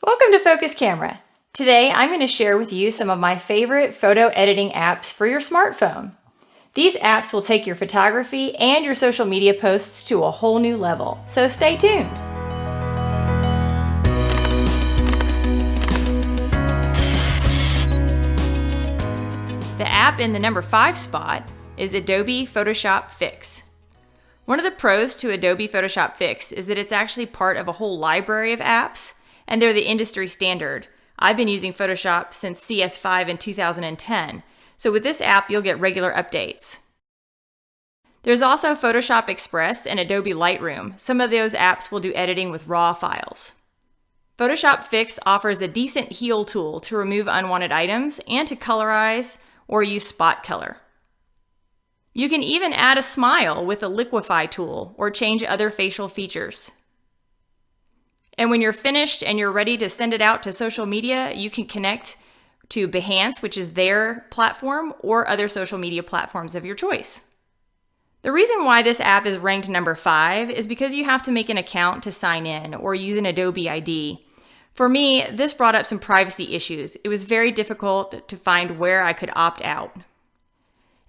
Welcome to Focus Camera. Today I'm going to share with you some of my favorite photo editing apps for your smartphone. These apps will take your photography and your social media posts to a whole new level, so stay tuned. The app in the number 5 spot is Adobe Photoshop Fix. One of the pros to Adobe Photoshop Fix is that it's actually part of a whole library of apps, and they're the industry standard. I've been using Photoshop since CS5 in 2010, so with this app you'll get regular updates. There's also Photoshop Express and Adobe Lightroom. Some of those apps will do editing with raw files. Photoshop Fix offers a decent heal tool to remove unwanted items and to colorize or use spot color. You can even add a smile with a liquify tool or change other facial features. And when you're finished and you're ready to send it out to social media, you can connect to Behance, which is their platform, or other social media platforms of your choice. The reason why this app is ranked number 5 is because you have to make an account to sign in or use an Adobe ID. For me, this brought up some privacy issues. It was very difficult to find where I could opt out.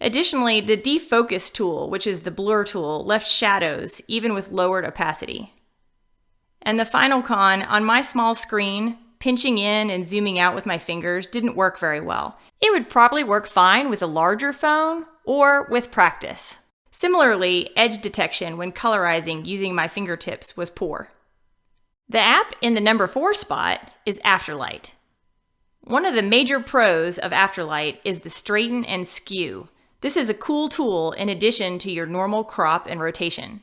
Additionally, the defocus tool, which is the blur tool, left shadows even with lowered opacity. And the final con, on my small screen, pinching in and zooming out with my fingers didn't work very well. It would probably work fine with a larger phone or with practice. Similarly, edge detection when colorizing using my fingertips was poor. The app in the number 4 spot is Afterlight. One of the major pros of Afterlight is the straighten and skew. This is a cool tool in addition to your normal crop and rotation.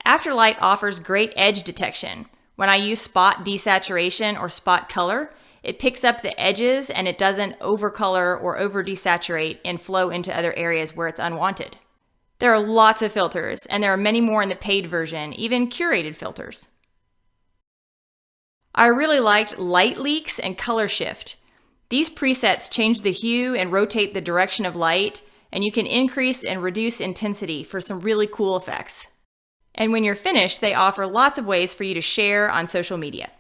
Afterlight offers great edge detection. When I use spot desaturation or spot color, it picks up the edges and it doesn't overcolor or over desaturate and flow into other areas where it's unwanted. There are lots of filters, and there are many more in the paid version, even curated filters. I really liked light leaks and color shift. These presets change the hue and rotate the direction of light, and you can increase and reduce intensity for some really cool effects. And when you're finished, they offer lots of ways for you to share on social media.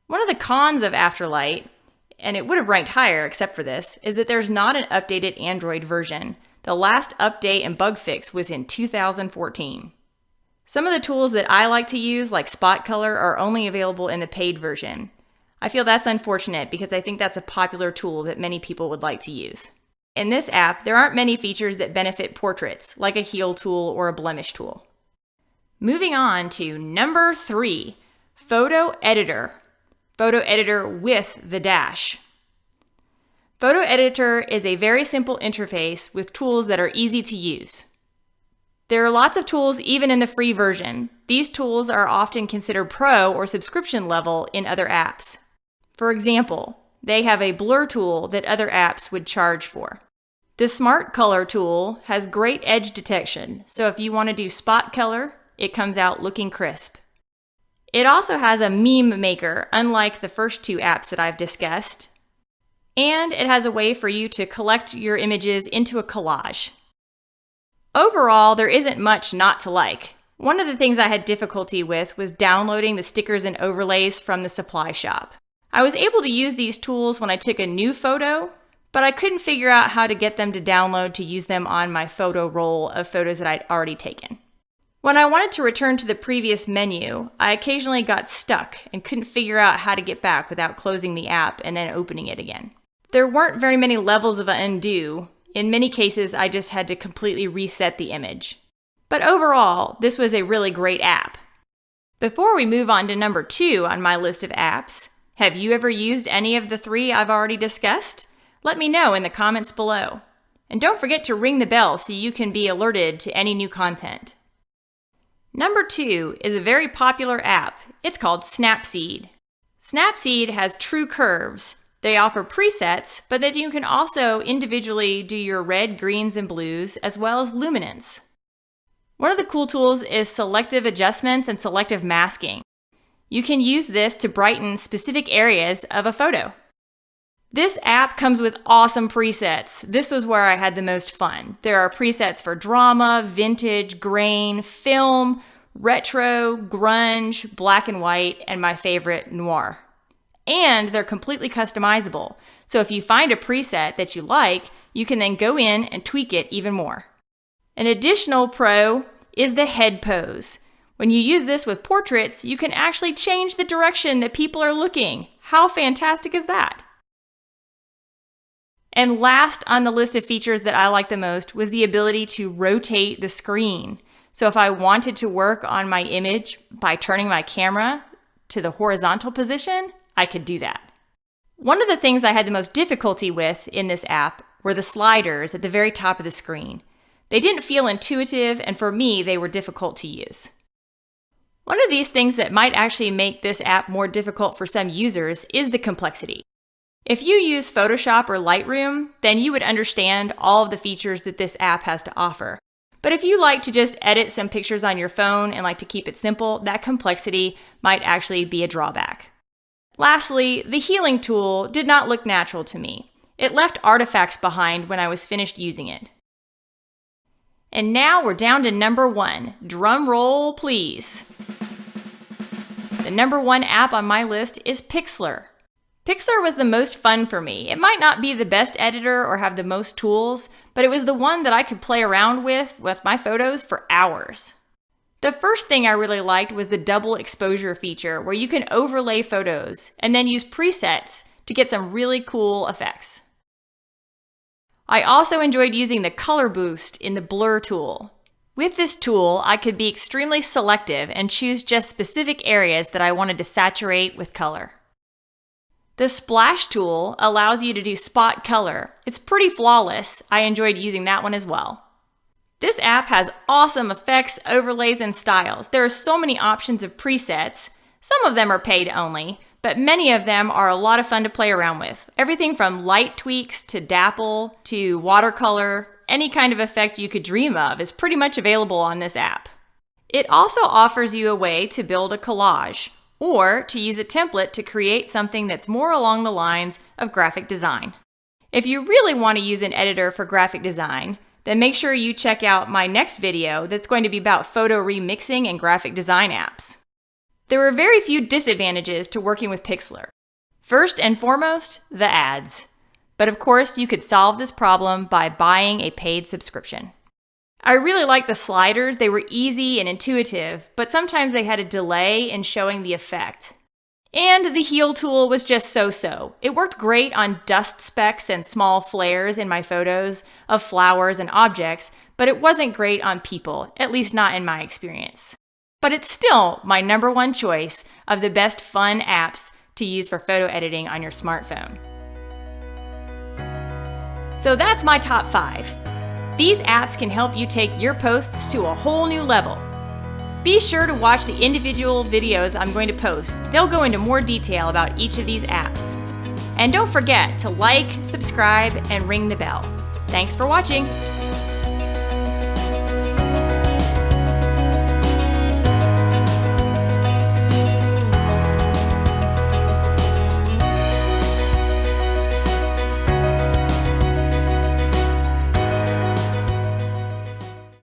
One of the cons of Afterlight, and it would have ranked higher except for this, is that there's not an updated Android version. The last update and bug fix was in 2014. Some of the tools that I like to use, like spot color, are only available in the paid version. I feel that's unfortunate because I think that's a popular tool that many people would like to use. In this app, there aren't many features that benefit portraits, like a heal tool or a blemish tool. Moving on to number 3, Photo Editor. Photo Editor with the dash. Photo Editor is a very simple interface with tools that are easy to use. There are lots of tools even in the free version. These tools are often considered pro or subscription level in other apps. For example, they have a blur tool that other apps would charge for. The Smart Color tool has great edge detection, so if you want to do spot color, it comes out looking crisp. It also has a meme maker, unlike the first 2 apps that I've discussed. And it has a way for you to collect your images into a collage. Overall, there isn't much not to like. One of the things I had difficulty with was downloading the stickers and overlays from the supply shop. I was able to use these tools when I took a new photo, but I couldn't figure out how to get them to download to use them on my photo roll of photos that I'd already taken. When I wanted to return to the previous menu, I occasionally got stuck and couldn't figure out how to get back without closing the app and then opening it again. There weren't very many levels of undo. In many cases, I just had to completely reset the image. But overall, this was a really great app. Before we move on to number 2 on my list of apps, have you ever used any of the 3 I've already discussed? Let me know in the comments below. And don't forget to ring the bell so you can be alerted to any new content. Number 2 is a very popular app. It's called Snapseed. Snapseed has true curves. They offer presets, but then you can also individually do your red, greens, and blues, as well as luminance. One of the cool tools is selective adjustments and selective masking. You can use this to brighten specific areas of a photo. This app comes with awesome presets. This was where I had the most fun. There are presets for drama, vintage, grain, film, retro, grunge, black and white, and my favorite, noir. and they're completely customizable. So if you find a preset that you like, you can then go in and tweak it even more. An additional pro is the head pose. When you use this with portraits, you can actually change the direction that people are looking. How fantastic is that? And last on the list of features that I like the most was the ability to rotate the screen. So if I wanted to work on my image by turning my camera to the horizontal position, I could do that. One of the things I had the most difficulty with in this app were the sliders at the very top of the screen. They didn't feel intuitive, and for me, they were difficult to use. One of these things that might actually make this app more difficult for some users is the complexity. If you use Photoshop or Lightroom, then you would understand all of the features that this app has to offer. But if you like to just edit some pictures on your phone and like to keep it simple, that complexity might actually be a drawback. Lastly, the healing tool did not look natural to me. It left artifacts behind when I was finished using it. And now we're down to number 1. Drum roll, please. The number 1 app on my list is Pixlr. Pixlr was the most fun for me. It might not be the best editor or have the most tools, but it was the one that I could play around with my photos for hours. The first thing I really liked was the double exposure feature, where you can overlay photos and then use presets to get some really cool effects. I also enjoyed using the color boost in the blur tool. With this tool, I could be extremely selective and choose just specific areas that I wanted to saturate with color. The splash tool allows you to do spot color. It's pretty flawless. I enjoyed using that one as well. This app has awesome effects, overlays, and styles. There are so many options of presets. Some of them are paid only, but many of them are a lot of fun to play around with. Everything from light tweaks to dapple to watercolor, any kind of effect you could dream of is pretty much available on this app. It also offers you a way to build a collage, or to use a template to create something that's more along the lines of graphic design. If you really want to use an editor for graphic design, then make sure you check out my next video that's going to be about photo remixing and graphic design apps. There are very few disadvantages to working with Pixlr. First and foremost, the ads. But of course, you could solve this problem by buying a paid subscription. I really liked the sliders. They were easy and intuitive, but sometimes they had a delay in showing the effect. And the heal tool was just so-so. It worked great on dust specks and small flares in my photos of flowers and objects, but it wasn't great on people, at least not in my experience. But it's still my number 1 choice of the best fun apps to use for photo editing on your smartphone. So that's my top 5. These apps can help you take your posts to a whole new level. Be sure to watch the individual videos I'm going to post. They'll go into more detail about each of these apps. And don't forget to like, subscribe, and ring the bell. Thanks for watching.